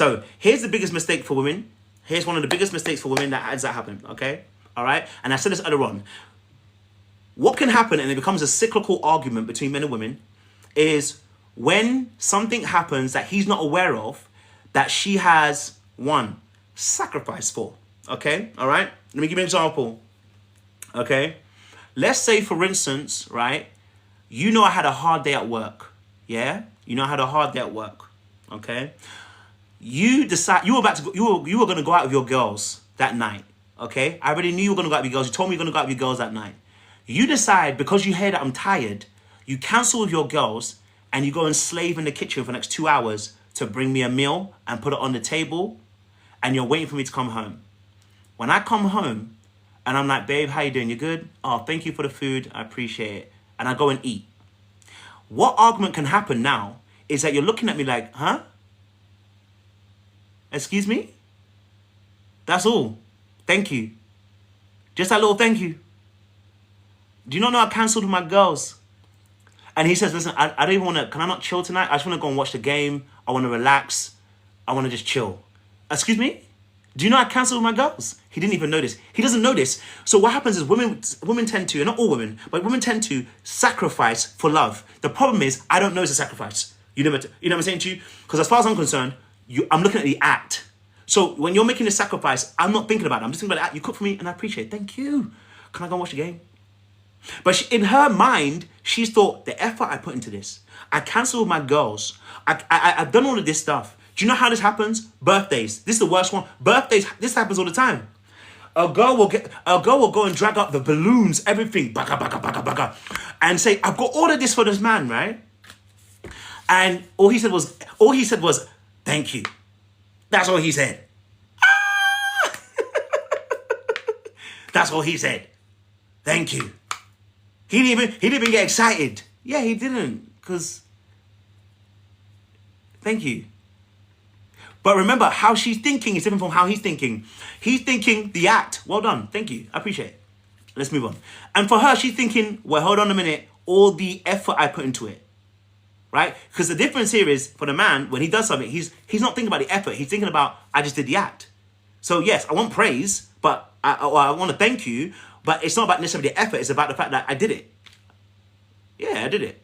So here's the biggest mistake for women. Here's one of the biggest mistakes for women that has that happen, okay? All right? And I said this earlier on. What can happen, and it becomes a cyclical argument between men and women, is when something happens that he's not aware of, that she has, one, sacrificed for, okay? All right? Let me give you an example, okay? Let's say, for instance, right, you know I had a hard day at work, yeah? You know I had a hard day at work, okay? You decide, you were going to go out with your girls that night, okay? I already knew you were going to go out with your girls. You told me you were going to go out with your girls that night. You decide, because you hear that I'm tired, you cancel with your girls and you go and slave in the kitchen for the next 2 hours to bring me a meal and put it on the table, and you're waiting for me to come home. When I come home and I'm like, babe, how you doing? You good? Oh, thank you for the food. I appreciate it. And I go and eat. What argument can happen now is that you're looking at me like, huh? Excuse me? That's all. Thank you. Just that little thank you. Do you not know I cancelled with my girls? And he says, listen, I don't even want to, can I not chill tonight? I just want to go and watch the game. I want to relax. I want to just chill. Excuse me? Do you know I cancelled with my girls? He didn't even notice. He doesn't notice. So what happens is women tend to, and not all women, but women tend to sacrifice for love. The problem is, I don't know it's a sacrifice. You know what I'm saying to you? Because as far as I'm concerned, I'm looking at the act. So when you're making a sacrifice, I'm not thinking about it. I'm just thinking about the act. You cook for me and I appreciate it. Thank you. Can I go and watch the game? But in her mind, she's thought, the effort I put into this. I cancelled with my girls. I've done all of this stuff. Do you know how this happens? Birthdays. This is the worst one. Birthdays. This happens all the time. A girl will go and drag up the balloons, everything, baka, baka, baka, baka, and say, I've got all of this for this man, right? And all he said was, thank you. That's all he said. Ah! That's all he said. Thank you. He didn't even get excited. Yeah, he didn't, because thank you. But remember, how she's thinking is different from how he's thinking. He's thinking the act. Well done. Thank you. I appreciate it. Let's move on. And for her, she's thinking, well, hold on a minute. All the effort I put into it. Right? Because the difference here is, for the man, when he does something, he's not thinking about the effort. He's thinking about, I just did the act. So yes, I want praise, but I want to thank you. But it's not about necessarily the effort. It's about the fact that I did it. Yeah, I did it.